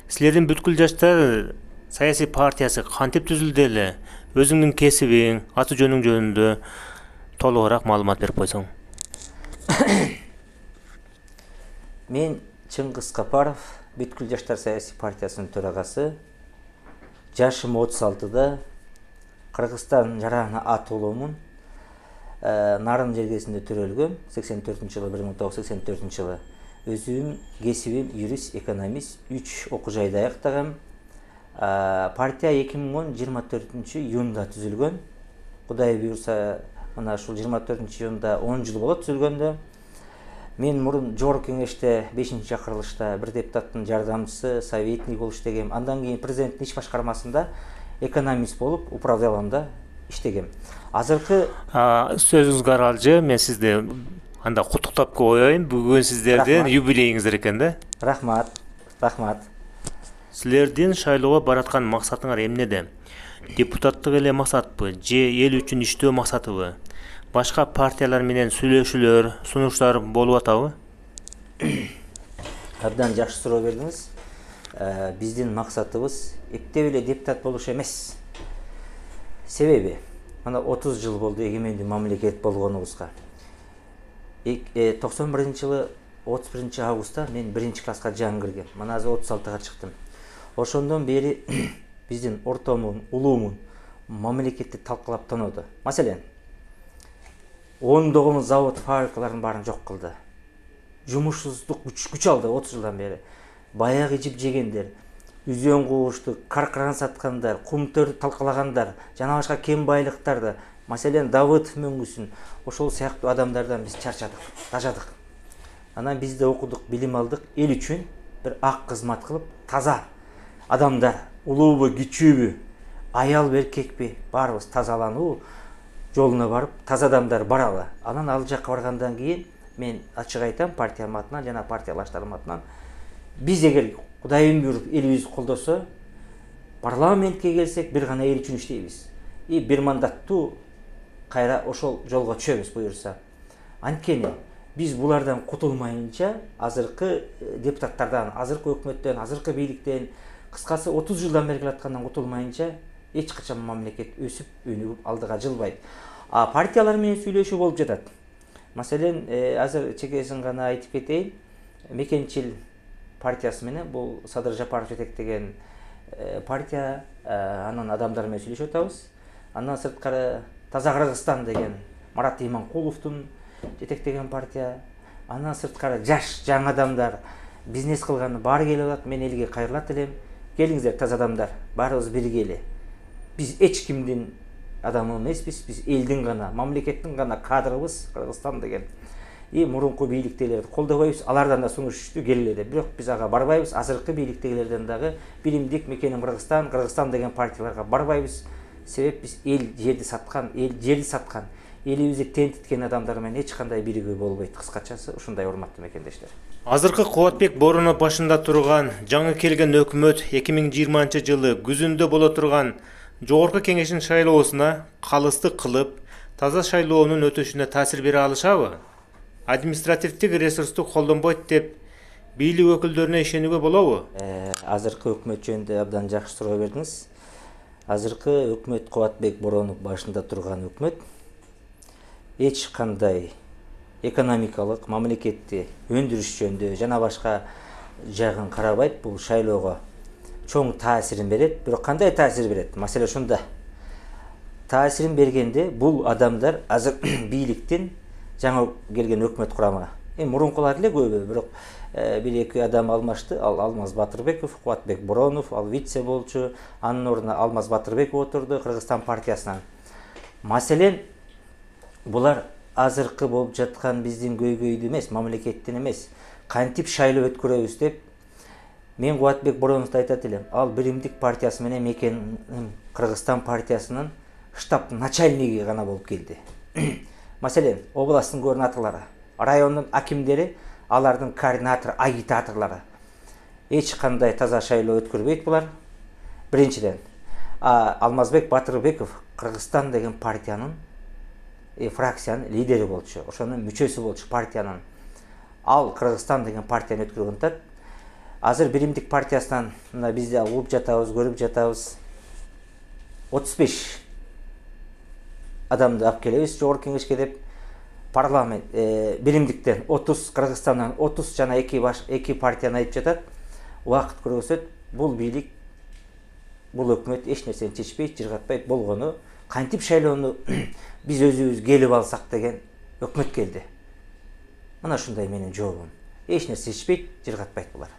Силердин бүткүл жаштар саясий партиясы кантип түзүлдү эле? Өзүңдүн кесибиң, аты жөнүң жөнүндө толугураак маалымат берип койсоң. Мен Чыңгыз Капаров, Бүткүл жаштар саясий партиясынын төрагасы. Жашым 36-да, Кыргызстан жараны ат улуумун. Нарын жергесинде төрөлгөм, 84-жылы, 1984-жылы. Өзүм кесибим юрист, экономист, 3 окуу жайды аяктагам. Партия 2010 24-июнда түзүлгөн. Кудай буйрса, мына ушул 24-июнда 10 жыл болот түзүлгөндө. Мен мурун жогорку кеңеште 5-чакырылышта бир депутаттын жардамчысы, советник болуп иштегем. Андан кийин президенттин иш башкармасында экономист болуп, управдаланда иштегем. Азыркы Сөзүңүзгө аралжы, мен сизди анда куттуктап коеюн. Бүгүн сиздердин юбилейиңиздер экен да. Рахмат. Силердин шайлоого бараткан максатыңар эмнеде? Депутаттык эле максатпы же эл үчүн иштөө максатыбы? Башка партиялар менен сүйлөшүүлөр, сунуштар болуп атабы? Абдан жакшы суроо бердиңиз. Биздин максатыбыз эптеп эле депутат болуш эмес. Себеби, мына 30 жыл болду эгемендүү мамлекет болгонубузга. 91-жылы 31 августта мен 1-класска жаңы киргем. Мына азыр 36-га чыктым. Ошондон бери биздин ортомун, улуумун мамлекетти талкалап тоноду. Маселен, ондогон завод, фабрикалардын баарын жок кылды. Жумушсуздук күч алды 30 жылдан бери. Баягы жип жегендер, үзөн куушту, каркыран саткандар, кумтөрдү талкалагандар, жана башка кем байлыктарды, маселен Давыдов мөңгүсүн, ошол сыяктуу адамдардан биз чарчадык, тажадык. Анан биз да окудук, билим алдык, эл үчүн бир ак кызмат кылып, таза адамдар, улуубу, кичүүбү, аялбы, эркекпи, баарыбыз тазалануу жолуна барып, таза адамдар баралы. Анан ал жакка баргандан кийин мен ачык айтам, партиям атынан жана партиялаштарым атынан, биз эгер Кудайым буйруп элибизди колдосо, парламентке келсек бир гана эл үчүн иштейбиз. Бир мандаттуу кайра ошол жолго түшөбүз буйрса. Анткени биз булардан кутулмайынча, азыркы депутаттардан, азыркы өкмөттөн, азыркы бийликтен, кыскасы 30 жылдан бери келаткандан кутулмайынча, эч качан мамлекет өсүп, өнүгүп алдыга жылбайт. Партиялар менен сүйлөшүү болуп жатат. Маселен, азыр чекесин гана айтып кетейин. Мекенчил партиясы менен, бул Садыр Жапаров жетектеген партия, анын адамдары менен сүйлөшүп атабыз. Андан сырткары Таза Кыргызстан деген Марат Иманкуловдун жетектеген партия. Андан сырткары жаш, жаңы адамдар, бизнес кылганы баары келип атат. Мен элге кайрылат элем. Келиңиздер, таза адамдар, баарыбыз биргели. Биз эч кимдин адамы эмеспиз, биз элдин гана, мамлекеттин гана кадрыбыз, Кыргызстан деген. Мурунку бийликтегилерди колдобойбуз, алардан да сунуш түштү, келгиле. Бирок биз ага барбайбыз. Азыркы бийликтегилерден дагы билимдик мекеним Кыргызстан, Кыргызстан деген партияларга барбайбыз. Себеп биз эл жерди саткан, элибизди тентиткен адамдар менен эч кандай биригүү болбойт. Кыскачасы ушундай, урматтуу мекендештер. Азыркы Кубатбек Боронов башында турган жаңы келген өкмөт 2020-жылы күзүндө боло турган жогорку кеңештин шайлоосуна калыстык кылып, таза шайлоонун өтүшүнө таасир бере алышабы? Административдик ресурсту колдонбойт деп бийлик өкүлдөрүнө ишенүүгө болобу? Азыркы өкмөт жөнүндө абдан жакшы суроо бердиңиз. Азыркы өкмөт, Кубатбек Боронов башында турган өкмөт эч кандай экономикалык, мамлекетти өндүрүш жөнүндө жана башка жагын карабайт. Бул шайлоого чоң таасирин берет. Бирок кандай таасир берет? Маселе ушунда. Таасирин бергенде бул адамдар азыр бийликтин жаңы келген өкмөт курамына. Мурункулар эле көбү, бирок бир-эки адам алмашты. Ал Алмаз Батырбеков, Кубатбек Боронов, ал вице болчу, анын ордуна Алмаз Батырбеков отурду Кыргызстан партиясынан. Маселен, булар азыркы болуп жаткан биздин көйгөйдү эмес, мамлекеттин эмес, кантип шайлоо өткөрөбүз деп мен Кубатбек Бороновду айтат элем. Ал биримдик партиясы менен мекеним Кыргызстан партиясынын штаб начальниги гана болуп келди. Маселен, областтын губернаторлору, райондун акимдери, алардын координатор, агитаторлору эч кандай таза шайлоо өткөрбөйт булар. Биринчиден, Алмазбек Батырбеков Кыргызстан деген партиянын фракциянын лидери болчу, ошонун мүчөсү болчу партиянын. Ал Кыргызстан деген партияны өткөргөн атат. Азыр Биримдик партиясынан мына бизде угуп жатабыз, көрүп жатабыз. 35 адамды алып келебиз жогорку кеңешке деп. Парламент Биримдиктен 30, Кыргызстандан 30 жана эки партияны айтып жатат. Убакыт көрсөтөт. Бул бийлик, бул өкмөт эч нерсени чечпейт, жыргатпайт болгону. Кантип шайлоону биз өзүбүз келип алсак деген өкмөт келди. Мына ушундай менин жообум. Эч нерсе чечпейт, жыргатпайт булар.